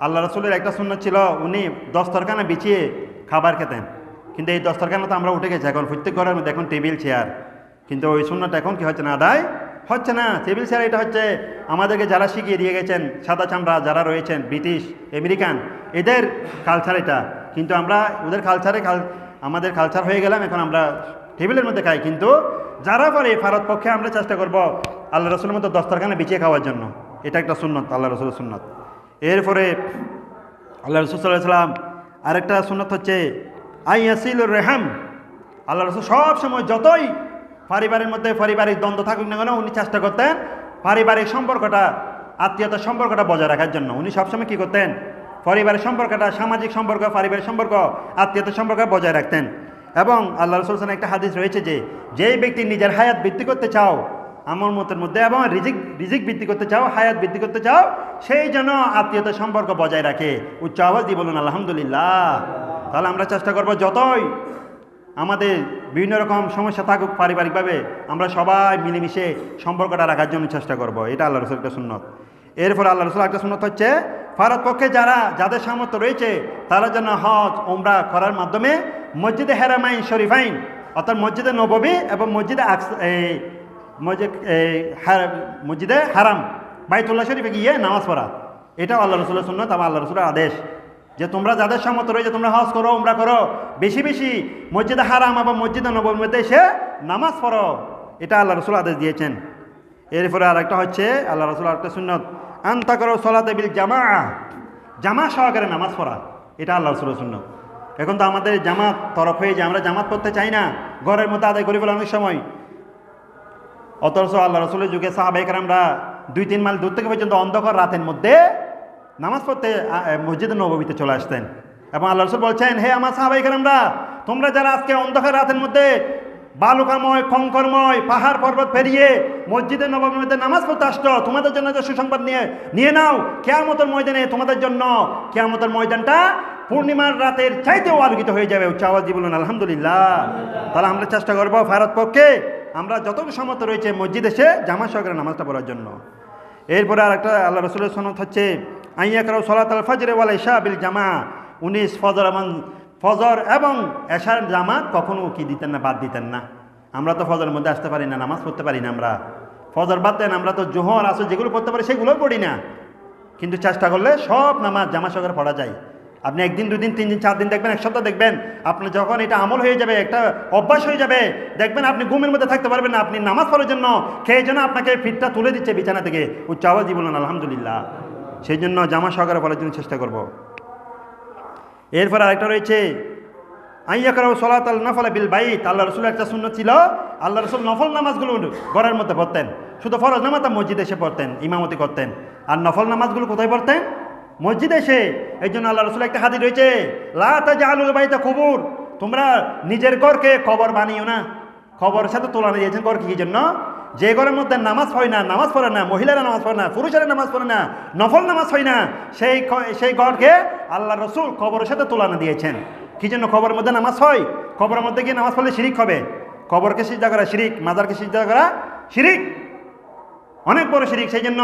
আল্লাহ রসুলের একটা সুন্নত ছিল, উনি দস্তরখানা বিছিয়ে খাবার খেতেন। কিন্তু এই দস্তরখানা তো আমরা উঠে গেছি, এখন প্রত্যেক ঘরের মধ্যে এখন টেবিল চেয়ার। কিন্তু ওই সুন্নতটা এখন কি হচ্ছে না, আদায় হচ্ছে না। টেবিল চেয়ার এটা হচ্ছে আমাদেরকে যারা শিখিয়ে দিয়ে গেছেন, সাদা চামড়া যারা রয়েছেন, ব্রিটিশ আমেরিকান, এদের কালচার এটা। কিন্তু আমরা ওদের কালচারে আমাদের কালচার হয়ে গেলাম, এখন আমরা টেবিলের মধ্যে খাই। কিন্তু যারা পারে ভারত পক্ষে আমরা চেষ্টা করব আল্লাহ রসুলের মতো দস্তরখানা বিছিয়ে খাওয়ার জন্য। এটা একটা সুন্নত, আল্লাহ রসুলের সুন্নত। এরপরে আল্লাহ রসুল সাল্লাল্লাহু আলাইহি ওয়াসাল্লাম আরেকটা সুন্নত হচ্ছে আইয়াসিলুর রেহাম। আল্লাহ রসুল সব সময় যতই পারিবারিক দ্বন্দ্ব থাকুক না কেন, উনি চেষ্টা করতেন পারিবারিক সম্পর্কটা, আত্মীয়তার সম্পর্কটা বজায় রাখার জন্য। উনি সবসময় কী করতেন, পরিবারের সম্পর্কটা, সামাজিক সম্পর্ক, পারিবারিক সম্পর্ক, আত্মীয়তার সম্পর্ক বজায় রাখতেন। এবং আল্লাহ রসুল সাল্লাল্লাহু আলাইহি ওয়াসাল্লাম একটা হাদিস রয়েছে যে যেই ব্যক্তি নিজের হায়াত বৃদ্ধি করতে চাও আমল মতের মধ্যে, এবং রিজিক বৃদ্ধি করতে চাও, হায়াত বৃদ্ধি করতে চাও, সেই জন্য আত্মীয়তার সম্পর্ক বজায় রাখে। উচ্চ আওয়াজ দিয়ে বলুন আলহামদুলিল্লাহ। তাহলে আমরা চেষ্টা করব যতই আমাদের বিভিন্ন রকম সমস্যা থাকুক পারিবারিকভাবে, আমরা সবাই মিলেমিশে সম্পর্কটা রাখার জন্য চেষ্টা করব। এটা আল্লাহ রসুল একটা সুন্নত। এরপর আল্লাহ রসুল একটা সুন্নত হচ্ছে ভারত পক্ষে যাদের সামর্থ্য রয়েছে তারা যেন হজ ওমরা করার মাধ্যমে মসজিদে হেরামাইন শরীফাইন, অর্থাৎ মসজিদে নববী এবং মসজিদে হারাম বাইতুল্লাহ শরীফে গিয়ে নামাজ পড়া। এটাও আল্লাহ রসুলের সুন্নত এবং আল্লাহ রসুলের আদেশ যে তোমরা যাদের সামর্থ্য রয়েছে তোমরা হজ করো, উমরা করো, বেশি বেশি মসজিদে হারাম এবং মসজিদে নববীর মধ্যে এসে নামাজ পড়ো। এটা আল্লাহ রসুল আদেশ দিয়েছেন। এরপরে আরেকটা হচ্ছে আল্লাহ রসুল আরেকটা সুন্নত আনতা করো সলাতে বিল জামা সহকারে নামাজ পড়া। এটা আল্লাহ রসুলের সুন্নত। এখন তো আমাদের জামাত তরফ হয়ে যায়, আমরা জামাত পড়তে চাই না, ঘরের মধ্যে আদায় করি ফেলে অনেক সময়। অথচ আল্লাহ রসুলের যুগে সাহাবায়ে কেরামরা 2-3 মাইল দূর থেকে পর্যন্ত অন্ধকার রাতের মধ্যে নামাজ পড়তে মসজিদে নববীতে চলে আসতেন। এবং আল্লাহ রসুল বলছেন, হে আমার সাহাবায়ে কেরামরা, তোমরা যারা আজকে অন্ধকার রাতের মধ্যে বালুকাময় কঙ্করময় পাহাড় পর্বত পেরিয়ে মসজিদে নববীর মধ্যে নামাজ পড়তে আসছো, তোমাদের জন্য যে সুসংবাদ নিয়ে নাও, কিয়ামতের ময়দানে তোমাদের জন্য কিয়ামতের ময়দানটা পূর্ণিমার রাতের চাইতেও আলোকিত হয়ে যাবে। উচ্চ আওয়াজ দিয়ে বলুন আলহামদুলিল্লাহ। তাহলে আমরা চেষ্টা করবো ভারত পক্ষে আমরা যতটুকু সমর্থ রয়েছে মসজিদ এসে জামা সহকারে নামাজটা পড়ার জন্য। এরপরে আরেকটা আল্লাহ রসুলের সনদ হচ্ছে আইয়াকরাউ সলাতাল ফজর ওয়াল ইশা বিল জামা। 19 ফজর এবং এশার জামাত কখনো কি দিতেন না, বাদ দিতেন না। আমরা তো ফজরের মধ্যে আসতে পারি না, নামাজ পড়তে পারি না, আমরা ফজর বাদ দেন, আমরা তো জোহর আসর যেগুলো পড়তে পারি সেগুলোও পড়ি না, কিন্তু চেষ্টা করলে সব নামাজ জামা সহকারে পড়া যায়। আপনি 1 দিন 2 দিন 3 দিন 4 দিন দেখবেন, 1 সপ্তাহ দেখবেন, আপনি যখন এটা আমল হয়ে যাবে, একটা অভ্যাস হয়ে যাবে, দেখবেন আপনি ঘুমের মধ্যে থাকতে পারবেন না। আপনি নামাজ পড়ার জন্য খেয়ে যেন আপনাকে ফিটটা তুলে দিচ্ছে বিছানা থেকে, উচ্চ আওয়াজই বলুন আলহামদুলিল্লাহ। সেই জন্য জামা সহকারে পড়ার জন্য চেষ্টা করব। এরপর আরেকটা রয়েছে আইয়াকরাউ সলাতাল নফল বিল বাইত। আল্লাহ রসুলের একটা সুন্নাত ছিল, আল্লাহ রসুল নফল নামাজগুলো ঘরের মধ্যে পড়তেন। শুধু ফরজ নামাজটা মসজিদে এসে পড়তেন, ইমামতি করতেন, আর নফল নামাজগুলো কোথায় পড়তেন? মসজিদে এসে। এই জন্য আল্লাহ রসুল একটা হাদিস রয়েছে, লা তাজআলুল বাইতা কুবুর, তোমরা নিজের ঘরকে কবর বানিও না। কবরের সাথে তুলনা দিয়েছেন ঘরকে কি জন্য? যে ঘরের মধ্যে নামাজ হয় না, নামাজ পড়ে না, মহিলারা নামাজ পড়ে না, পুরুষেরা নামাজ পড়ে না, নফল নামাজ হয় না, সেই ঘরকে আল্লাহ রসুল কবরের সাথে তুলনা দিয়েছেন। কি জন্য? কবরের মধ্যে নামাজ হয়, কবরের মধ্যে গিয়ে নামাজ পড়লে শিরিক হবে। কবরকে সিজদা করা শিরিক, মাজারকে সিজদা করা শিরিক, অনেক বড় শিরিক। সেই জন্য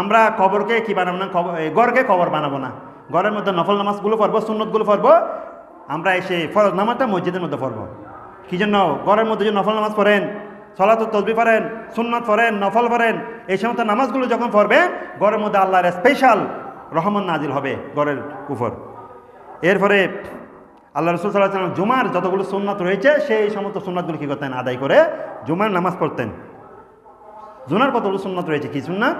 আমরা কবরকে কি বানাবো না, ঘরকে কবর বানাবো না। ঘরের মধ্যে নফল নামাজগুলো পড়বো, সুন্নতগুলো পড়বো। আমরা এসে ফরজ নামাজটা মসজিদের মধ্যে পড়বো। কি জন্য? ঘরের মধ্যে যদি নফল নামাজ পড়েন, সলাতুত তাসবিহ পড়েন, সুন্নত পড়েন, নফল পড়েন, এই সমস্ত নামাজগুলো যখন পড়বেন, ঘরের মধ্যে আল্লাহর স্পেশাল রহমত নাজিল হবে ঘরের উপর। এরপরে আল্লাহ রসুল সাল্লাল্লাহু আলাইহি ওয়াসাল্লাম জুমার যতগুলো সুন্নাত রয়েছে সেই সমস্ত সুন্নাতগুলো কী করতেন? আদায় করে জুমার নামাজ পড়তেন। জুমার কতগুলো সুন্নাত রয়েছে, কি সুন্নাত?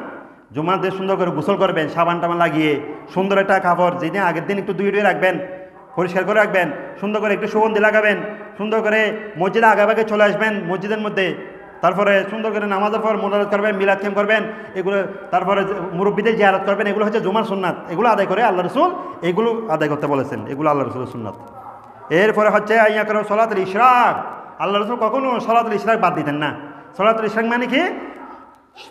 জুমার দিয়ে সুন্দর করে গোসল করবেন, সাবান টাবান লাগিয়ে, সুন্দর একটা কাপড় যেদিন আগের দিন একটু ধুয়ে রাখবেন, পরিষ্কার করে রাখবেন, সুন্দর করে একটু সুগন্ধি লাগাবেন, সুন্দর করে মসজিদে আগে চলে আসবেন মসজিদের মধ্যে। তারপরে সুন্দর করে নামাজের পর মোনাজাত করবেন, মিলাদ ক্যাম্প করবেন, এগুলো তারপরে মুরব্বীদের জিয়ারত করবেন। এগুলো হচ্ছে জুমার সুন্নাত। এগুলো আদায় করে আল্লাহ রসুল এগুলো আদায় করতে বলেছেন, এগুলো আল্লাহ রসুলের সুন্নাত। এরপরে হচ্ছে আইয়াকরাউ সলাতুল ইশরাক। আল্লাহ রসুল কখনো সলাতুল ইশরাক বাদ দিতেন না। সলাতুল ইশরাক মানে কি?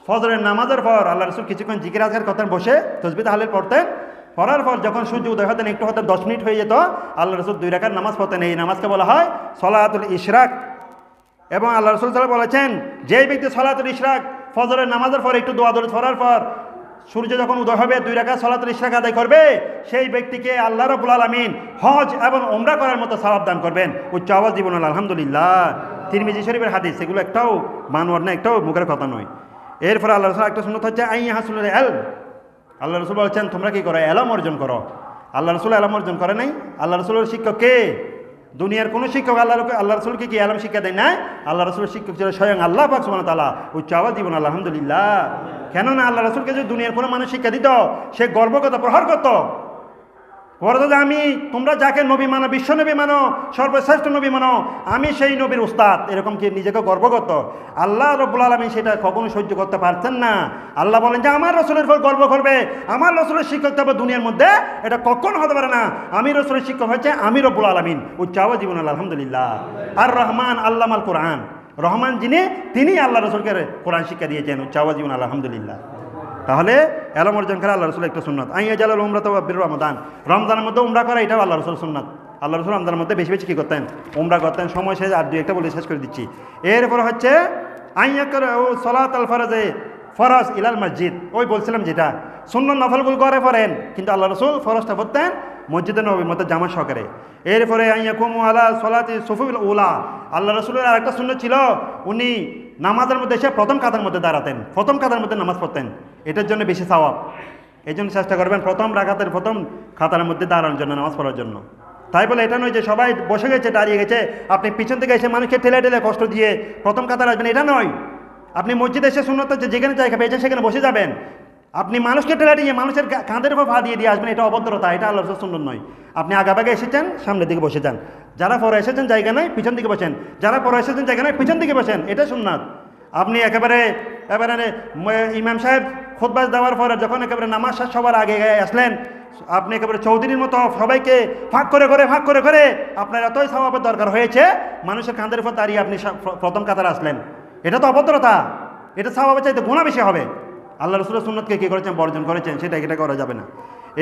ফজরের নামাজের পর আল্লাহ রসুল কিছুক্ষণ জিকির আজকার করতেন, বসে তাসবিহ তাহলিল পড়তেন। পড়ার পর যখন সূর্য উদয় হতেন, একটু হতেন 10 মিনিট হয়ে যেত, আল্লাহ রসুল 2 রাকাত নামাজ পড়তেন। এই নামাজকে বলা হয় সলাতুল ইশরাক। এবং আল্লাহ রসুল সাল্লাল্লাহু আলাইহি ওয়াসাল্লাম বলেছেন, যেই ব্যক্তি সলাতুল ইশরাক ফজরের নামাজের পর একটু দোয়া দরুদ পড়ার পর সূর্য যখন উদয় হবে 2 রাকাত সলাতুল ইশরাক আদায় করবে, সেই ব্যক্তিকে আল্লাহ রাব্বুল আলামিন হজ এবং উমরা করার মতো সওয়াব দান করবেন। উচ্চ আওয়াজ জীবন আলহামদুলিল্লাহ। তিরমিজি শরীফের হাদিস, এগুলো একটাও মানওয়ার না, একটাও মুখের কথা নয়। এরপরে আল্লাহ রসুল একটা সুন্নাত হচ্ছে আইয়া হাসুল ইলম। আল্লাহ রসুল বলছেন, তোমরা কি করো? ইলম অর্জন করো। আল্লাহ রসুল ইলম অর্জন করে নাই? আল্লাহ রসুলের শিক্ষক কে? দুনিয়ার কোনো শিক্ষক আল্লাহ রসুলকে কি ইলম শিক্ষা দেয় নাই? আল্লাহ রসুলের শিক্ষক ছিল স্বয়ং আল্লাহ পাক সুবহানাহু ওয়া তাআলা। উচ্চ আওয়াজ জীবন আলহামদুলিল্লাহ। কেননা আল্লাহ রসুলকে যদি দুনিয়ার কোনো মানুষ শিক্ষা দিত, সে গর্ব করত, প্রহার করত, যে আমি, তোমরা যাকে নবী মানো, বিশ্ব নবী মানো, সর্বশ্রেষ্ঠ নবী মানো, আমি সেই নবীর উস্তাদ, এরকম কি নিজেকে গর্ব করত। আল্লাহ রাব্বুল আলামিন সেটা কখনো সহ্য করতে পারতেন না। আল্লাহ বলেন যে আমার রসুলের উপর গর্ব করবে, আমার রসুলের শিক্ষক হবে দুনিয়ার মধ্যে, এটা কখনো হতে পারে না। আমি রসুলের শিক্ষক হচ্ছে আমি রব্বুল আলামিন। উচ্চ আওয়াজ জীবন আলহামদুলিল্লাহ। আর রহমান আল্লামাল কোরআন, রহমান যিনি, তিনি আল্লাহ রসুলকে কোরআন শিক্ষা দিয়েছেন। উচ্চ আওয়াজ জীবন আলহামদুলিল্লাহ। তাহলে ইলম অর্জন করা আল্লাহ রসুল একটা সুন্নাত। আইয়া জালাল উমরাত ওয়া বির রমাদান, রমজানের মধ্যে উমরা করা, এটাও আল্লাহ রসুল সুন্নাত। আল্লাহ রসুল রমজানের মধ্যে বেশি বেশি কী করতেন? উমরা করতেন। সময় শেষ, আর 2-1টা বলে শেষ করে দিচ্ছি। এরপর হচ্ছে আইয়াকরাউ সলাতাল ফরজে, ফরজ ইলাল মসজিদ। ওই বলছিলাম যেটা সুন্নাত নফলগুলো করে পড়েন, কিন্তু আল্লাহ রসুল ফরজটা পড়তেন মসজিদে নববীর মধ্যে জামা সহকারে। এরপরে আইয়াকুমু আলা সলাতি সুফুল উলা। আল্লাহ রসুলের আরেকটা সুন্নাত ছিল, উনি নামাজের মধ্যে এসে প্রথম কাতার মধ্যে দাঁড়াতেন, প্রথম কাতার মধ্যে নামাজ পড়তেন। এটার জন্য বেশি সওয়াব। এই জন্য চেষ্টা করবেন প্রথম রাকাতের প্রথম কাতারের মধ্যে দাঁড়ানোর জন্য, নামাজ পড়ার জন্য। তাই বলে এটা নয় যে সবাই বসে গেছে, দাঁড়িয়ে গেছে, আপনি পিছন থেকে এসে মানুষকে ঠেলে ঠেলে কষ্ট দিয়ে প্রথম কাতার আসবেন, এটা নয়। আপনি মসজিদে এসে সুন্নাত যেখানে জায়গা পেয়েছেন সেখানে বসে যাবেন। আপনি মানুষকে ঠেলে দিয়ে মানুষের কাঁধের উপর পা দিয়ে আসবেন, এটা অভদ্রতা, এটা আল্লাহর সুন্নাত নয়। আপনি আগাভাগে এসেছেন, সামনের দিকে বসে যান। যারা পরে এসেছেন জায়গা নাই, পিছন দিকে বসেন। যারা পরে এসেছেন জায়গা নাই, পিছন দিকে বসেন, এটা সুন্নাত। আপনি একেবারে ইমাম সাহেব খুতবা দেওয়ার পরে যখন একেবারে নামাজ শেষ সবার আগে আসলেন, আপনি একেবারে চৌধুরীর মতো সবাইকে ভাগ করে করে আপনার এতই সওয়াবের দরকার হয়েছে, মানুষের কাঁধের উপর দাঁড়িয়ে আপনি প্রথম কাতারে আসলেন, এটা তো অভদ্রতা। এটা সওয়াবের চাইতে গুনাহ বেশি হবে। আল্লাহ রসুলের সুন্নাতকে কী করেছেন? বর্জন করেছেন, এটা করা যাবে না।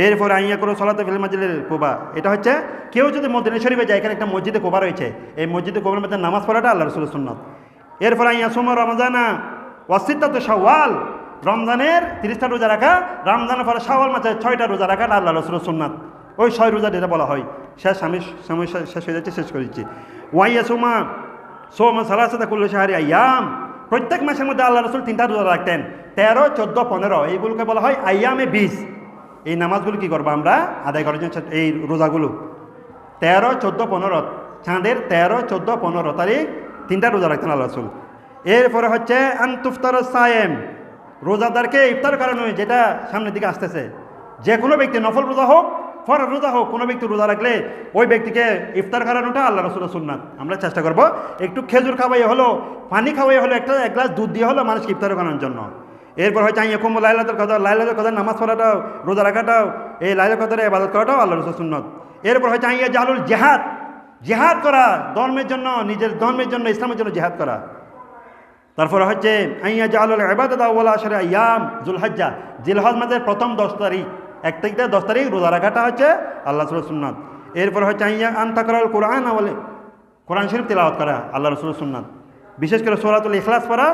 এরপরে আইয়া করো সলাতে ফিল মসজিদে কুবা। এটা হচ্ছে কেউ যদি মদিনা শরীফে যায়, এখানে একটা মসজিদে কুবা রয়েছে, এই মসজিদে কুবার মধ্যে নামাজ পড়াটা আল্লাহ রসুলের সুন্নাত। এরপর আইয়া সুমা রমজানা ওয়াসিত্তাতু শাওয়াল, রমজানের 30টা রোজা রাখা, রমজানের পরে শাওয়াল মাসে 6টা রোজা রাখা আল্লাহ রাসূলের সুন্নাত। ওই 6 রোজা যেটা বলা হয় শেষ, আমি সময় শেষ হয়ে যাচ্ছে, শেষ করে দিচ্ছি। ওয়াইয়া সুমা সোমা সালাসাতা কুল্লু শাহরি আইয়াম, প্রত্যেক মাসের মধ্যে আল্লাহ রাসূল 3টা রোজা রাখতেন, 13, 14, 15, এইগুলোকে বলা হয় আইয়ামে 20। এই নামাজগুলো কি করবো আমরা আদায় করার জন্য, এই রোজাগুলো 13, 14, 15, চাঁদের 13, 14, 15 তারিখ 3টা রোজা রাখতেন আল্লাহ রাসূল। এরপরে হচ্ছে আনতুফতার সায়েম, রোজাদারকে ইফতার করানো, যেটা সামনের দিকে আসতেছে। যে কোনো ব্যক্তি নফল রোজা হোক ফরজ রোজা হোক, কোনো ব্যক্তি রোজা রাখলে ওই ব্যক্তিকে ইফতার করানোটা আল্লাহ রাসূলের সুন্নাত। আমরা চেষ্টা করব একটু খেজুর খাওয়াই হলো, পানি খাওয়াই হলো, এক গ্লাস দুধ দিয়ে হলো মানুষকে ইফতার করানোর জন্য। এরপর হয়তো আইয়াকুম লাইলাতুল কদর, লাইলাতুল কদর নামাজ পড়াটাও, রোজা রাখাটাও, এই লাইলাতুল কদরে ইবাদত করাটাও আল্লাহ রাসূলের সুন্নাত। এরপর হয়তো আইয়া জালুল জিহাদ, জিহাদ করা, ধর্মের জন্য, নিজের ধর্মের জন্য, ইসলামের জন্য জিহাদ করা। তারপরে হচ্ছে আইয়া জালুল ইবাদাত আউয়ালা আশরা আইয়াম যুলহজ্জা, জিলহজ মাসের প্রথম 10 তারিখ, 1 তারিখ থেকে 10 তারিখ রোজা রাখাটা হচ্ছে আল্লাহ রাসূলের সুন্নাত। এরপর হচ্ছে আইয়া আনতাকরাল কোরআন, বলে কোরআন শরীফ তিলাওয়াত করা আল্লাহ রাসূলের সুন্নাত। বিশেষ করে সূরাতুল ইখলাস পড়া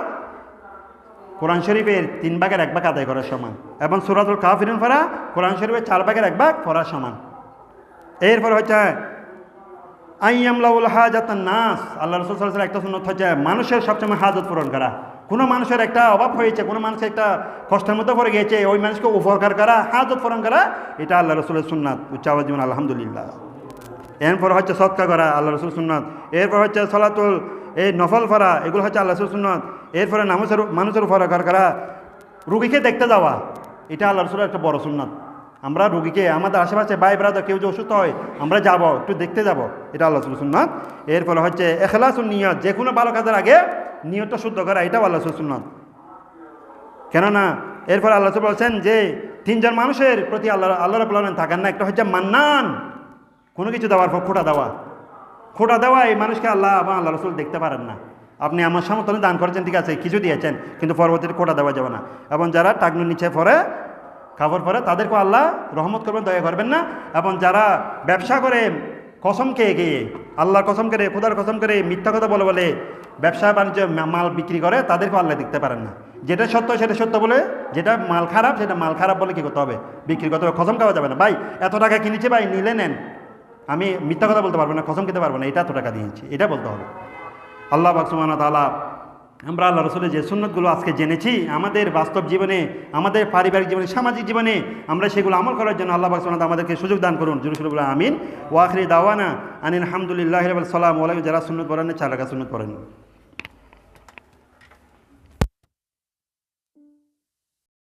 কোরআন শরীফের 3 ভাগের 1 ভাগ আদায় করার সমান, এবং সূরাতুল কাফিরুন পড়া কোরআন শরীফের 4 ভাগের 1 ভাগ পড়ার সমান। এরপর হচ্ছে আইয়ামলাউল হাজাতান নাস, আল্লাহ রাসূল সাল্লাল্লাহু আলাইহি ওয়াসাল্লাম একটা সুন্নাত হচ্ছে মানুষের সবসময় হাজত পূরণ করা। কোনো মানুষের একটা অভাব হয়েছে, কোনো মানুষের একটা কষ্টের মধ্যে পড়ে গিয়েছে, ওই মানুষকে উপকার করা, হাজত পূরণ করা, এটা আল্লাহ রাসূলের সুন্নাত। উচ্চাওয়াজ জীবন আলহামদুলিল্লাহ। এরপর হচ্ছে সদকা করা আল্লাহ রাসূলের সুন্নাত। এরপর হচ্ছে সালাতুল এই নফল পড়া, এগুলো হচ্ছে আল্লাহ রাসূলের সুন্নাত। এরপরে মানুষের উপকার করা, রুগীকে দেখতে যাওয়া, এটা আল্লাহ রাসূলের একটা বড় সুন্নাত। আমরা রুগীকে, আমাদের আশেপাশে ভাই ব্রাদার কেউ যে অসুস্থ হয় আমরা যাব, একটু দেখতে যাব, এটা আল্লাহ রাসূলের সুন্নাত। এরপরে হচ্ছে ইখলাসুন নিয়ত, যে কোনো ভালো কাজের আগে নিয়তটা শুদ্ধ করা, এটাও আল্লাহ রাসূলের সুন্নাত। কেননা এরপর আল্লাহ রাসূল বলছেন যে 3 জন মানুষের প্রতি আল্লাহ রাব্বুল আলামিন থাকেন না। একটা হচ্ছে মান্নান, কোনো কিছু দেওয়ার পর খোটা দেওয়া, এই মানুষকে আল্লাহ এবং আল্লাহ রাসূল দেখতে পারেন না। আপনি আমার সামর্থ্যে দান করেছেন, ঠিক আছে, কিছু দিয়েছেন, কিন্তু পরবর্তীতে খোটা দেওয়া যাবে না। এবং যারা টাকনুর নিচে পরে খাবার পরে তাদেরকে আল্লাহ রহমত করবেন, দয়া করবেন না। এবং যারা ব্যবসা করে কসম খেয়ে গিয়ে, আল্লাহর কসম করে, খোদার কসম করে মিথ্যা কথা বলে ব্যবসা বাণিজ্য মাল বিক্রি করে, তাদেরকে আল্লাহ দেখতে পারেন না। যেটা সত্য সেটা সত্য বলে, যেটা মাল খারাপ সেটা মাল খারাপ বলে কী করতে হবে, বিক্রি করতে হবে। কসম খাওয়া যাবে না, ভাই এত টাকা কিনেছি, ভাই নিলে নেন, আমি মিথ্যা কথা বলতে পারবো না, কসম খেতে পারবো না, এটা এত টাকা দিয়েছি, এটা বলতে হবে। আল্লাহ পাক সুবহানাহু ওয়া তাআলা, আমরা আল্লাহ রাসূলের যে সুন্নাতগুলো আজকে জেনেছি, আমাদের বাস্তব জীবনে, আমাদের পারিবারিক জীবনে, সামাজিক জীবনে আমরা সেগুলো আমল করার জন্য আল্লাহ পাক সুবহানাহু ওয়া তাআলা আমাদেরকে সুযোগ দান করুন। জুরুল আমিন। ওয়া আখিরি দাওয়ানা আনিল হামদুলিল্লাহি রাব্বিল আলামিন। যারা সুন্নাত পড়েন 4 রাকাত সুন্নাত পড়েন।